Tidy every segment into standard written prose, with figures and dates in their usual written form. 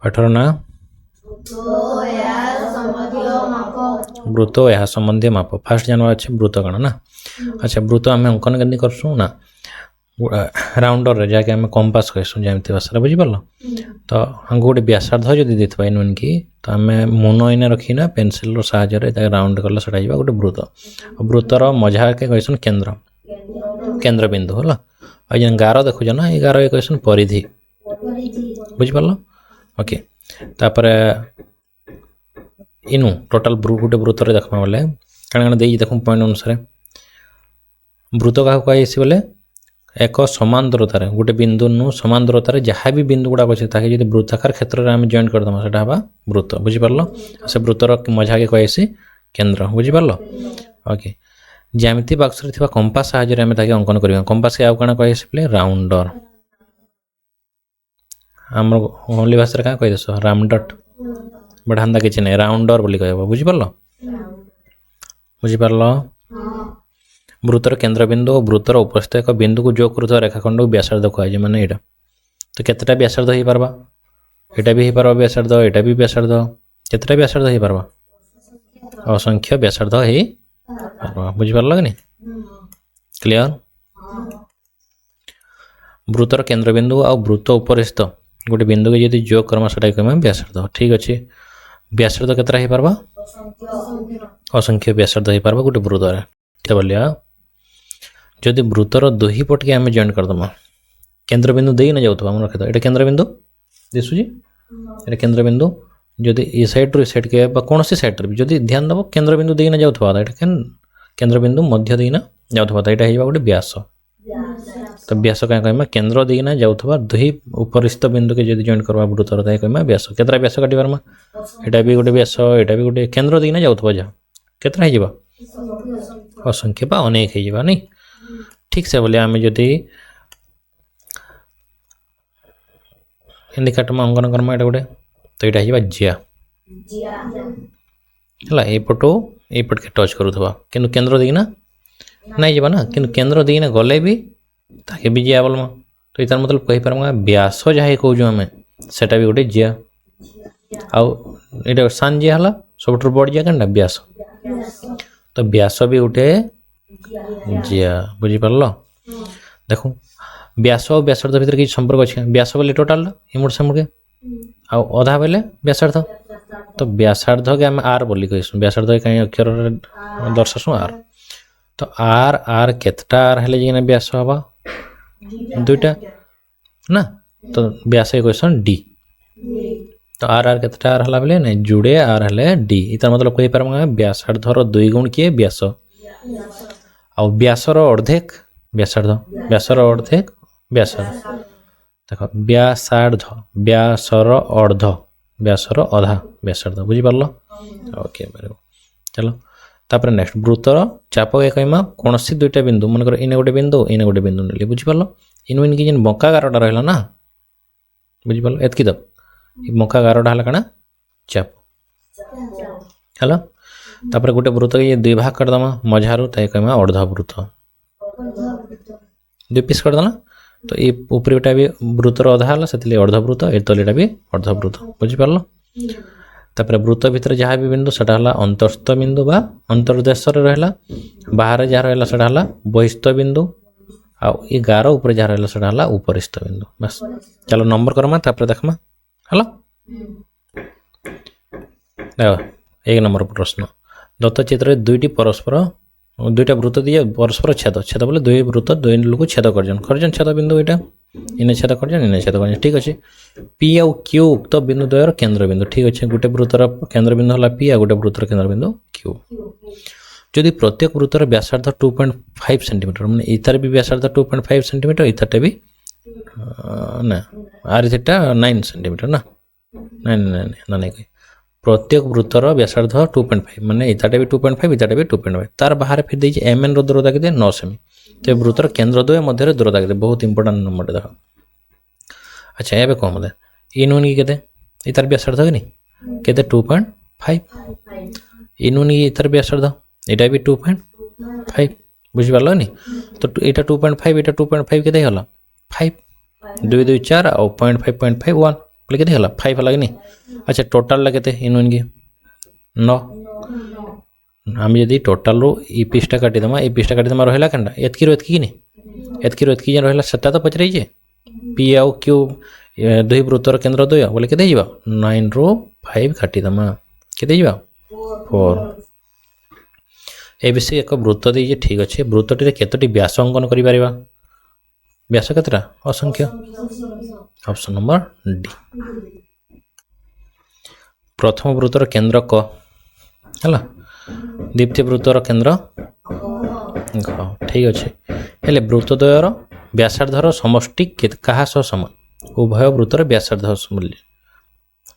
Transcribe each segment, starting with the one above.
ପାଠର ନାଁ ବୃତ୍ତ ଏହା ସମ୍ବନ୍ଧୀୟ ମାପ। ଫାଷ୍ଟ ଜାଣିବା ଅଛି ବୃତ୍ତ କ'ଣ ନା। ଆଚ୍ଛା ବୃତ୍ତ ଆମେ ଅଙ୍କନ କେମିତି କରସୁଁ ନା ରାଉଣ୍ଡରରେ ଯାହାକି ଆମେ କମ୍ପାସ କହିସୁଁ ଯେମିତି ଭାଷାରେ ବୁଝିପାରିଲ। ତ ଆମକୁ ଗୋଟେ ବ୍ୟାସାର୍ଦ୍ଧ ଯଦି ଦେଇଥିବା ଇନୁନ୍ କି ତ ଆମେ ମୁନ ଇନେ ରଖିନା ପେନସିଲ୍ର ସାହାଯ୍ୟରେ ତାକୁ ରାଉଣ୍ଡ କଲେ ସେଟା ଯିବା ଗୋଟେ ବୃତ୍ତ। ବୃତ୍ତର ମଝାକେ କହିସନ୍ କେନ୍ଦ୍ର କେନ୍ଦ୍ରବିନ୍ଦୁ ହେଲା। ଆଉ ଯେନ୍ ଗାର ଦେଖୁଛ ନା ଏଇ ଗାର କହିସନ୍ ପରିଧି ବୁଝିପାରିଲ। ଓକେ ତାପରେ ଇନୁ ଟୋଟାଲ ଗୋଟେ ବୃତ୍ତରେ ଦେଖମା ବୋଲେ କାଣା କାଣା ଦେଇଛି ଦେଖୁଁ ପଏଣ୍ଟ ଅନୁସାରେ ବୃତ୍ତ କାହାକୁ କୁହାଯାଇଛି ବୋଲେ ଏକ ସମାନ ଦୂରତାରେ ଗୋଟେ ବିନ୍ଦୁନୁ ସମାନ ଦୂରତାରେ ଯାହା ବି ବିନ୍ଦୁ ଗୁଡ଼ାକ ଅଛି ତାକେ ଯଦି ବୃତ୍ତାକାର କ୍ଷେତ୍ରରେ ଆମେ ଜଏଣ୍ଟ କରିଦେମା ସେଟା ହେବା ବୃତ୍ତ ବୁଝିପାରିଲ। ସେ ବୃତ୍ତର ମଝାକେ କୁହାଯାଇଛି କେନ୍ଦ୍ର ବୁଝିପାରିଲ। ଓକେ ଜ୍ୟାମିତି ବାକ୍ସରେ ଥିବା କମ୍ପାସ ସାହାଯ୍ୟରେ ଆମେ ତାକେ ଅଙ୍କନ କରିବା। କମ୍ପାସକେ ଆଉ କାଣା କୁହାଯାଇଛି ବୋଲେ ରାଉଣ୍ଡର। ଆମର ଓନ୍ଲି ଭାଷାରେ କାଣା କହିଦେସ ରାମଡଟ୍ ବଢ଼ାନ୍ତା କିଛି ନାହିଁ ରାଉଣ୍ଡର ବୋଲି କହିବ ବୁଝିପାରିଲ। ବୁଝିପାରିଲ। ବୃତ୍ତର କେନ୍ଦ୍ରବିନ୍ଦୁ ଓ ବୃତ୍ତର ଉପସ୍ଥିତ ଏକ ବିନ୍ଦୁକୁ ଯୋଗ କରୁଥିବା ରେଖାଖଣ୍ଡକୁ ବ୍ୟାସାର୍ଦ୍ଧ କୁହାଯାଏ। ମାନେ ଏଇଟା ତ କେତେଟା ବ୍ୟାସାର୍ଦ୍ଧ ହେଇପାରବା ଏଇଟା ବି ହେଇପାରବା ବ୍ୟାସାର୍ଦ୍ଧ ଏଇଟା ବି ବ୍ୟାସାର୍ଦ୍ଧ କେତେଟା ବ୍ୟାସାର୍ଦ୍ଧ ହେଇପାରବା ଅସଂଖ୍ୟ ବ୍ୟାସାର୍ଦ୍ଧ ହେଇପାରବା ବୁଝିପାରିଲ କି ନି କ୍ଲିୟର। ବୃତ୍ତର କେନ୍ଦ୍ରବିନ୍ଦୁ ଆଉ ବୃତ୍ତ ଉପରିସ୍ଥ ଗୋଟେ ବିନ୍ଦୁକୁ ଯଦି ଯୋଗ କର୍ମା ସେଟା କହିମା ବ୍ୟାସାର୍ଦ୍ଧ। ଠିକ୍ ଅଛି ବ୍ୟାସାର୍ଦ୍ଧ କେତେଟା ହେଇପାରବା ଅସଂଖ୍ୟ ବ୍ୟାସାର୍ଦ୍ଧ ହେଇପାରବା ଗୋଟେ ବୃତ୍ତରେ ବୋଲିଆ। ଯଦି ବୃତ୍ତର ଦୁହି ପଟକେ ଆମେ ଜଏଣ୍ଟ କରିଦେମା କେନ୍ଦ୍ରବିନ୍ଦୁ ଦେଇ ନା ଯାଉଥିବା ଆମର ରଖିଦେବା ଏଇଟା କେନ୍ଦ୍ରବିନ୍ଦୁ ଦିଶୁଛି ଏଇଟା କେନ୍ଦ୍ରବିନ୍ଦୁ ଯଦି ଏ ସାଇଡ଼୍ରୁ ଏ ସାଇଡ଼୍କେ ବା କୌଣସି ସାଇଡ଼୍ରେ ବି ଯଦି ଧ୍ୟାନ ଦେବ କେନ୍ଦ୍ରବିନ୍ଦୁ ଦେଇନା ଯାଉଥିବା ଏଇଟା କେନ୍ଦ୍ରବିନ୍ଦୁ ମଧ୍ୟ ଦେଇନା ଯାଉଥିବା ଏଇଟା ହେଇଯିବା ଗୋଟେ ବ୍ୟାସ। ତ ବ୍ୟାସ କାଁ କହିମା କେନ୍ଦ୍ର ଦେଇନା ଯାଉଥିବା ଦୁହି ଉପରିସ୍ଥ ବିନ୍ଦୁକେ ଯଦି ଜଏଣ୍ଟ କରିବା ବୃତ୍ତର ତାହା କହିମା ବ୍ୟାସ। କେତେଟା ବ୍ୟାସ କାଟି ପାରମା ଏଇଟା ବି ଗୋଟେ ବ୍ୟାସ ଏଇଟା ବି ଗୋଟେ କେନ୍ଦ୍ର ଦେଇନା ଯାଉଥିବା ଯାହା କେତେଟା ହେଇଯିବା ଅସଂଖ୍ୟ ବା ଅନେକ ହେଇଯିବା ନାଇଁ। ଠିକ୍ ସେ ବୋଲି ଆମେ ଯଦି ଏମିତି କାଟମା ଅଙ୍କନ କର୍ମା ଏଇଟା ଗୋଟେ ତ ଏଇଟା ହେଇଯିବା ଜିଆ ହେଲା। ଏଇପଟୁ ଏଇପଟକେ ଟଚ୍ କରୁଥିବା କିନ୍ତୁ କେନ୍ଦ୍ର ଦେଇକିନା ନାଇଁ ଯିବା ନା କିନ୍ତୁ କେନ୍ଦ୍ର ଦେଇକିନା ଗଲେ ବି ତାକେ ବି ଜିଆ ବୋଲମା। ତ ଏଇତାର ମତଲବ କହିପାରମା ବ୍ୟାସ ଯାହା କହୁଛୁ ଆମେ ସେଟା ବି ଗୋଟେ ଜିଆ। ଆଉ ଏଇଟା ସାନ ଜିଆ ହେଲା ସବୁଠାରୁ ବଡ଼ ଜିଆ କେନ୍ଟା ବ୍ୟାସ ତ ବ୍ୟାସ ବି ଗୋଟେ ଜିଆ ବୁଝିପାରିଲ। ଦେଖୁ ବ୍ୟାସ ଆଉ ବ୍ୟାସାର୍ଦ୍ଧ ଭିତରେ କିଛି ସମ୍ପର୍କ ଅଛି ବ୍ୟାସ ବୋଲେ ଟୋଟାଲଟା ଏମୁଡ଼ ସେମୁଡ଼କେ ଆଉ ଅଧା ବୋଲେ ବ୍ୟାସାର୍ଦ୍ଧ ତ ବ୍ୟାସାର୍ଦ୍ଧକେ ଆମେ ଆର୍ ବୋଲି କହିସୁଁ ବ୍ୟାସାର୍ଦ୍ଧ କାହିଁ ଅକ୍ଷରରେ ଦର୍ଶାସୁଁ ଆର୍। ତ ଆର୍ ଆର୍ କେତେଟା ଆର୍ ହେଲେ ଯାଇକିନା ବ୍ୟାସ ହେବା ଦୁଇଟା ନା ତ ବ୍ୟାସ କହିସନ୍ ଡି। ତ ଆର୍ ଆର୍ କେତେଟା ଆର୍ ହେଲା ବେଲେ ନାଇଁ ଯୁଡ଼େ ଆର୍ ହେଲେ ଡି। ତାର ମତଲବ କହିପାରମା ବ୍ୟାସାର୍ଦ୍ଧର 2 ଗୁଣ କିଏ ବ୍ୟାସ ଆଉ ବ୍ୟାସର ଅର୍ଦ୍ଧେକ ବ୍ୟାସାର୍ଦ୍ଧ ବ୍ୟାସର ଅର୍ଦ୍ଧେକ ବ୍ୟାସାର୍ଦ୍ଧ। ଦେଖ ବ୍ୟାସାର୍ଦ୍ଧ ବ୍ୟାସର ଅର୍ଦ୍ଧ ବ୍ୟାସର ଅଧା ବ୍ୟାସାର୍ଦ୍ଧ ବୁଝିପାରିଲ। ଓକେ ଚାଲ ତାପରେ ନେକ୍ସଟ ବୃତ୍ତର ଚାପକେ କହିମା କୌଣସି ଦୁଇଟା ବିନ୍ଦୁ ମନେକର ଇନେ ଗୋଟେ ବିନ୍ଦୁ ଇନେ ଗୋଟେ ବିନ୍ଦୁ ନେଲି ବୁଝିପାରିଲ। ଇନୁ ଇନକି ଯେନ୍ ବଙ୍କା ଗାରଟା ରହିଲା ନା ବୁଝିପାରିଲ ଏତ୍କି ଦବ ଏ ବଙ୍କା ଗାରଟା ହେଲା କାଣା ଚାପ ହେଲା। ତାପରେ ଗୋଟେ ବୃତ୍ତକେ ଦୁଇ ଭାଗ କରିଦେମା ମଝାରୁ ତାକେ କହିମା ଅର୍ଦ୍ଧବୃତ୍ତ 2 ପିସ୍ କରିଦେଲା ତ ଏ ଉପରେଟା ବି ବୃତ୍ତର ଅଧା ହେଲା ସେଥିଲାଗି ଅର୍ଦ୍ଧବୃତ୍ତ ଏ ତଲେଟା ବି ଅର୍ଦ୍ଧବୃତ୍ତ ବୁଝିପାରିଲ। ତାପରେ ବୃତ୍ତ ଭିତରେ ଯାହା ବି ବିନ୍ଦୁ ସେଟା ହେଲା ଅନ୍ତଃସ୍ଥ ବିନ୍ଦୁ ବା ଅନ୍ତର୍ଦେଶରେ ରହିଲା ବାହାରେ ଯାହା ରହିଲା ସେଟା ହେଲା ବହିସ୍ଥ ବିନ୍ଦୁ ଆଉ ଏ ଗାର ଉପରେ ଯାହା ରହିଲା ସେଟା ହେଲା ଉପରିସ୍ଥ ବିନ୍ଦୁ ବାସ୍। ଚାଲ ନମ୍ବର କର୍ମା ତାପରେ ଦେଖମା ହେଲା। ଦେଖ 1 ନମ୍ବର ପ୍ରଶ୍ନ ଦତ୍ତ ଚିତ୍ରରେ ଦୁଇଟା ବୃତ୍ତ দিয়ে পরস্পর ছেদ বলে দুই বৃত্ত দুই লোক ছেদ করছেন ছেদ বিন্দু এটা ইনে ছেদ করছেন ইনে ছেদ করছেন ঠিক আছে। পি আউ কিউ উক্ত বিন্দু দ্বয়ের কেন্দ্রবিন্দু ঠিক আছে গোটে বৃত্তর কেন্দ্রবিন্দু হল পি আর গোটে বৃত্তর কেন্দ্রবিন্দু কিউ। যদি প্রত্যেক বৃত্তর ব্যাসার্ধ 2.5 সেন্টিমিটার মানে ইতার বি ব্যাসার্ধ 2.5 সেন্টিমিটার ইতারটা বি না আর এটা 9 সেন্টিমিটার না না না প্রত্যেক বৃত্তর ব্যাসার্ধ 2.5 মানে ইতাটা বি 2.5 ইতাটা বি 2.5 তার বাহারে ফির দিয়েছে এম এন দূরতা কেতে 9 সেমি। তো বৃত্তর কেন্দ্র দ্বয় মধ্যে দূরতা কেতে বহুত ইম্পর্টান্ট নম্বরটা দেখো। আচ্ছা এবে কম দে ইনুন কি কেতে ইতার ব্যাসার্ধ কি নি কেতে 2.5 ইনুন ইতার ব্যাসার্ধ এটা বি 2.5 বুঝি পারল নি। তো এটা 2.5 এটা 2.5 কেতে হলো 5 2 2 4 আর 0.5 1 बोले केते हला 5 हला कि नहीं अच्छा टोटल ला केते इनु इनकी 9 हम यदि टोटल रो ई पृष्ठ काटी दमा ए पृष्ठ काटी दमा रहला कंडा एतकी रो एतकी नहीं एतकी रो एतकी जे रहला सेटा तो पचरै जे पी आउ क्यू दुई वृत्तर केंद्र दुई बोले केते जिबा 9 रो 5 काटी दमा केते जिबा 4 एबीसी एक वृत्त दे जे ठीक अच्छे वृत्तटी रे केतोटी व्यास अंकन करि परिबा व्यास केतरा असंख्य ऑप्शन नंबर डी प्रथम वृत्तर केंद्र क हला द्वितीय वृत्तर केंद्र घ ठीक अच्छे हेले वृत्तद्वयर व्यासार्धर समष्टि कहा सह समान उभय वृत्तर व्यासार्ध मूल्य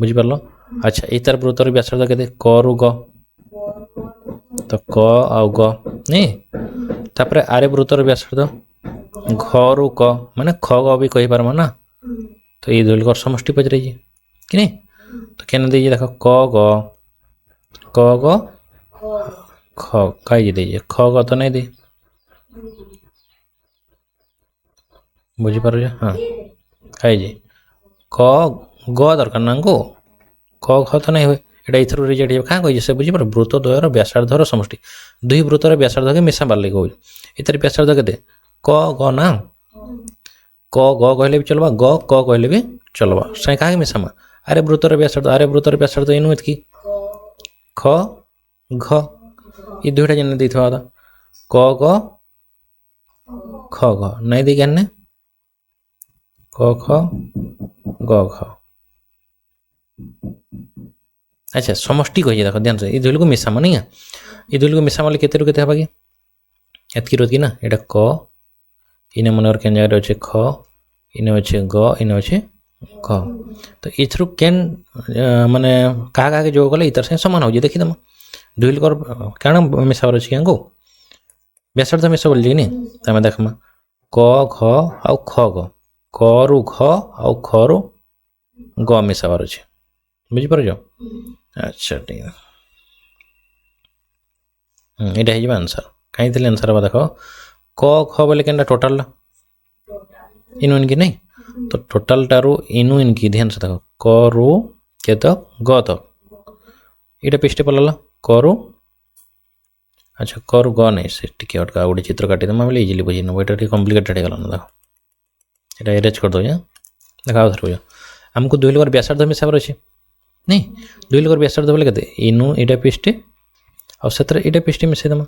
बुझी पारलो अच्छा इतार वृत्तर व्यासार्ध केते क रु ग तो क आउ ग नहीं तापर आरे वृत्तर व्यासार्ध घ रु क माने ख ग भी कहि पारमा ना तो ये दुलकर समष्टि पचरे जी कि नहीं तो केने दे देखो क ग ख काई दे ख ग तो नहीं दे बुझी पार हाँ काई जी क ग दरकार ना को क ख तो नहीं हुए एटा इथरो रिजेक्ट हे कहां कहि से बुझी पर वृत्त द्वयर व्यासार्धर समष्टि दुई वृत्तर व्यासार्ध के मिसा बार ले कहू इतर व्यासार्ध केते क ग ना क ग कहले भी चलबा ग क कहले भी चलबा सही काहे मिसामा अरे वृत्तर व्यासार्ध इनु एतकी ख घ ये दुईटा जन देथवा दा क ग ख घ नहीं दे गने क ख ग ख अच्छा समष्टि कहिए देखो ध्यान से ये दुल को मिसामा नहीं है ये दुल को मिसामा ले केते रु केते हबा कि एतकी रोत की ना एटा क इने मनर केन जगह अछि ख इने अछि ग इने अछि ख तो इथरु केन माने कहा के जो गले इतर से समान हो जे देखि दम दुल कर काना मिसावर अछि को व्यासार्ध मिसा बोल जी नहीं तमे देखमा क घ आ ख ग क रु घ आ ख रु ग मिसावर अछि बुझि पर जो अच्छा ठीक है एटा हे आंसर कहीं थे आंसर बा देखो क ख बोले केनटा टोटल इनु इनकी नहीं तो टोटल टारू इनु इनकी ध्यान से देखो क रु के तक ग तक इटा पृष्ठ पड़ला क रु अच्छा क रु ग नहीं से टिके अटका गोटे चित्र काटी दमा बोले इजिली बुझी नबो एटा कॉम्प्लिकेटेड हे गला ना देखो एटा एरेंज कर दो या देखा उधर हो हमको दुई लोग व्यासार्ध मिसाबर अछि नहीं दुई लोग व्यासार्ध बोले केते इनु एटा पृष्ठ और सेतर एटा पृष्ठ मिसे दमा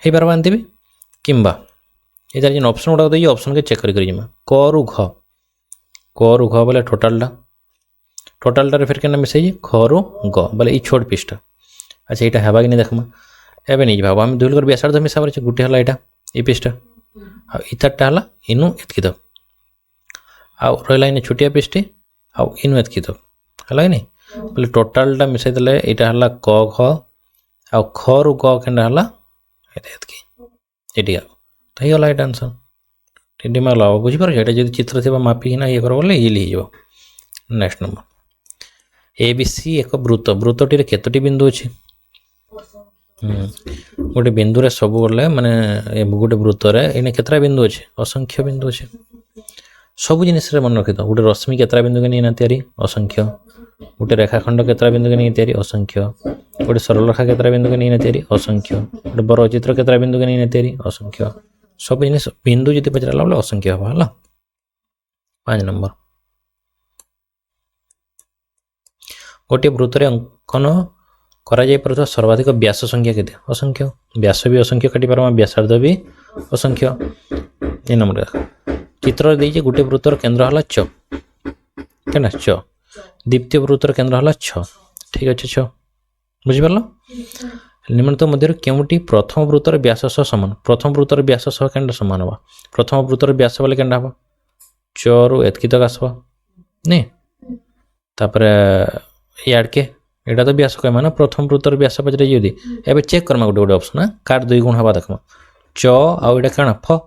हे बार बांधि भी किंबा इधर जिन ऑप्शन उड़ा दे ऑप्शन के चेक करी जिमा क रु घ बोले टोटल रे फिर केना मिसे ख रु ग बोले ई छोट पृष्ठ अच्छा एटा हेबा कि नहीं देखमा एबे नहीं भाबा हम दुल कर व्यासार्ध मिसाबर छ गुटे हला एटा ई पृष्ठ आ इतरटा हला इनु एतकी दो आ रहला इन छोटिया पृष्ठ आ इनु एतकी दो हला नहीं बोले टोटल टा मिसे देले एटा हला क घ आ ख रु ग केना हला एतकी एटी तो ही हला एटा आंसर टिडी माला बुझी पर एटा जदी चित्र सेबा मापी ना ये कर बोले इली हिजो नेक्स्ट नंबर एबीसी एक वृत्तटी रे केतोटी बिंदु अछि गोटे बिंदु रे सब बोले माने गोटे वृत्त रे इने केतरा बिंदु अछि असंख्य बिंदु अछि सब जिनिस रे मन रखि दो गोटे रश्मि केतरा बिंदु के नहीं ना तयारी असंख्य गोटे रेखाखंड केतरा बिंदु के नहीं तयारी असंख्य गोटे सरल रेखा केतरा बिंदु के नहीं ना तयारी असंख्य गोटे बरचित्र केतरा बिंदु के नहीं ना तयारी असंख्य सब जिनिस बिंदु जति पचराला बोले असंख्य हबा हला 5 नंबर गोटे वृत्त रे अंकन करा जाय परथवा सर्वाधिक व्यास संख्या केते असंख्य व्यास भी असंख्य काटी पारमा व्यासार्ध भी असंख्य 3 नंबर चित्र दे जे गोटे वृत्तर केंद्र हला च केना च द्वितीय वृत्तर केंद्र हला 6 ठीक अछि 6 बुझि परलो निम्नलिखित मध्य केउटी प्रथम वृत्तर व्यास सह समान प्रथम वृत्तर व्यास सह केंद्र समान हवा प्रथम वृत्तर व्यास बोले केंडा हवा च रु एतकी तक आसवा नहीं तापर याड के एटा तो व्यास कहमा ना प्रथम वृत्तर व्यास पचरे जदी एबे चेक करमा गोटे गोटे ऑप्शन ना काट दुई गुण हवा देखमा च आ एटा काना फ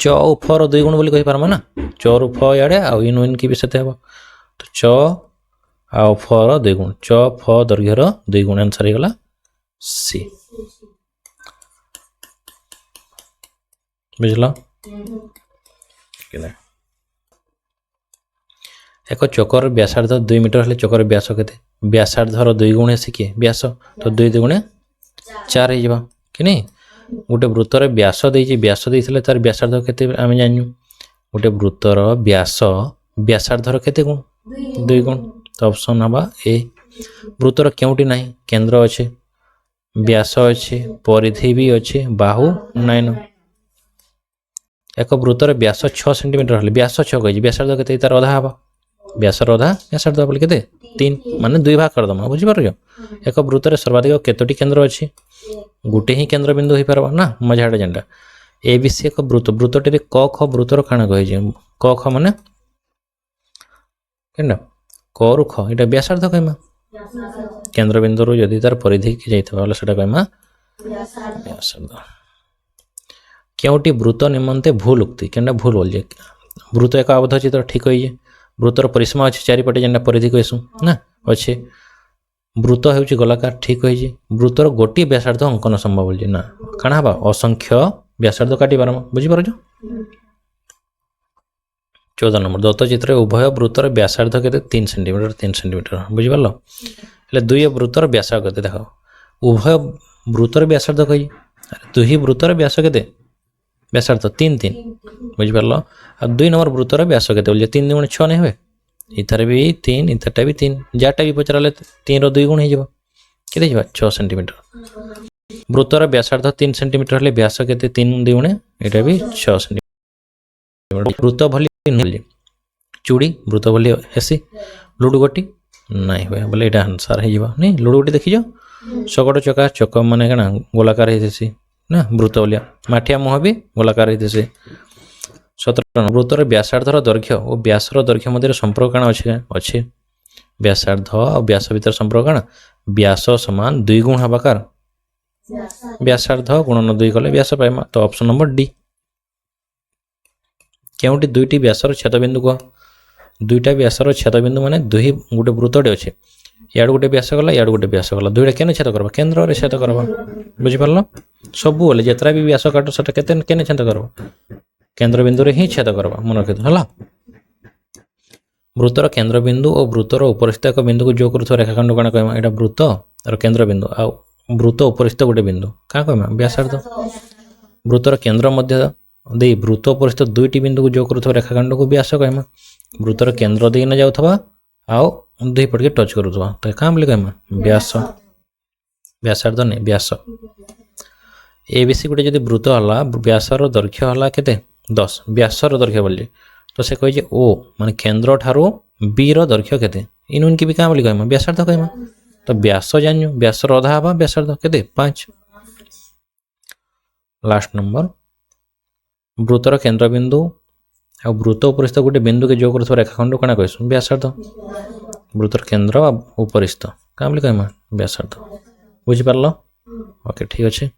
च और फ रो दुई गुण बोली कहि पारमा ना च रु फ याडे आ इन की भी सते हबो तो च आ फ रो दुई गुण च फ दैर्घ्य रो दुई गुण आंसर हे गला सी बुझलो एक चकर व्यासार्ध 2 मीटर हेले चकर व्यास केते व्यासार्धर 2 गुण हेसी कि व्यास तो 2 दुगुणे 4 हो जाबा कि नहीं गोटे वृत्तर व्यास देइछि व्यास देइथिले तार व्यासार्ध केते आमे जान्यू गोटे वृत्तर व्यास व्यासार्धर केते गुण 2 गुण तो ऑप्शन हबा ए वृत्तर केउटी नाही केंद्र अछि व्यास अछि परिधि भी अछि बाहु नाइन एक वृत्तर व्यास 6 सेंटीमीटर हेले व्यास 6 कहि व्यासार्ध केते तार आधा हबा व्यासर आधा व्यासार्ध बोले केते 3 माने 2 भाग कर दमा बुझि पारयो एक वृत्तर सर्वाधिक केतोटी केंद्र अछि गुटे ही केंद्र बिंदु होई परबा ना मजाडा जेंडा एबीसी एक वृत्त वृत्तटी क ख वृत्तर खाना कहि जे क ख माने केंडा क रु ख एटा व्यासार्ध कहिमा केंद्र बिंदु रु यदि तार परिधि कि जाइथबा वाला सेटा कहिमा व्यासार्ध केउटी वृत्त निमंते भूल उक्ति केंडा भूल बोल जे वृत्त एक आबद्ध चित्र ठीक होई जे वृत्तर परिसीमा अछि चारिपटे जेंडा परिधि कहसु ना अछि वृत्त हेउची गोलाकार ठीक होई जे वृत्तर गोटी व्यासार्ध अंकन संभव बोल जे ना काना हबा असंख्य व्यासार्ध काटी पारम बुझि पारजो 14 नंबर दत्त चित्र उभय वृत्तर व्यासार्ध केते 3 सेंटीमीटर 3 सेंटीमीटर बुझि पारलो ले दुई वृत्तर व्यासार्ध केते देखो उभय वृत्तर व्यासार्ध कहि दुई वृत्तर व्यास केते व्यासार्ध 3 3 बुझि पारलो आ 2 नंबर वृत्तर व्यास केते बोल जे 3 गुण 6 नै होय इथर भी 3 इथरटा भी 3 जाटा भी पचराले 3 रो 2 गुण हे जबो केते जबा 6 सेंटीमीटर वृत्तर व्यासार्ध 3 सेंटीमीटर हेले व्यास केते 3 2 गुण एटा भी 6 सेंटीमीटर वृत्त भली चूड़ी वृत्त भली हेसी लुडु गोटी नहीं होय बोले एटा आंसर हे जबा नहीं लुडु गोटी देखि जो सकड़ चका चक माने कना गोलाकार हेसी ना वृत्त बोलिया माठिया मुह भी गोलाकार हेसी 17 वृत्तर व्यासार्धर दैर्घ्य और व्यासर दैर्घ्य मध्य संपर्क काना अछि व्यासार्ध और व्यास भीतर संपर्क काना व्यास समान 2 गुण हबाकार व्यासार्ध गुणन 2 कले व्यास पाइमा तो ऑप्शन नंबर डी केउटी दुईटी व्यासर छेदबिंदु को दुईटा व्यासर छेदबिंदु माने दुही गोटे वृत्तटे अछि याड गोटे व्यास गला याड गोटे व्यास गला दुईटा केने छेद करबा केंद्र रे छेद करबा बुझि पारलो सब बोले जेतरा भी व्यास काटो सटा केते केने छेद करबा केंद्र बिंदु रे ही छेद करबा मन रखित हला वृत्तर केंद्र बिंदु और वृत्तर उपरिस्थ एक बिंदु को जो करथो रेखाखंड कोन कहमा एटा वृत्त और केंद्र बिंदु आ वृत्त उपरिस्थ गोटे बिंदु का कहमा व्यासार्ध वृत्तर केंद्र मध्य दे वृत्त उपरिस्थ दुईटी बिंदु को जो करथो रेखाखंड को व्यास कहमा वृत्तर केंद्र दे न जाउथबा आ दुई पट के टच करथबा त का बोले कहमा व्यास व्यासार्ध ने व्यास एबीसी गोटे जदि वृत्त हला व्यासर दैर्घ्य हला केते 10 व्यासर दैर्घ्य बोली तो से कहि जे ओ माने केंद्र ठारो बी रो दैर्घ्य केते इनुन की भी का बोली कहमा व्यासार्ध कहमा तो व्यास जान्यू व्यासर आधा हबा व्यासार्ध केते 5 लास्ट नंबर वृत्तर केंद्र बिंदु आ वृत्त उपरिस्थ गोटे बिंदु के जो करथो रेखाखंड कोना कहसु व्यासार्ध वृत्तर केंद्र उपरिस्थ का बोली कहमा व्यासार्ध बुझि पारलो ओके ठीक अछि।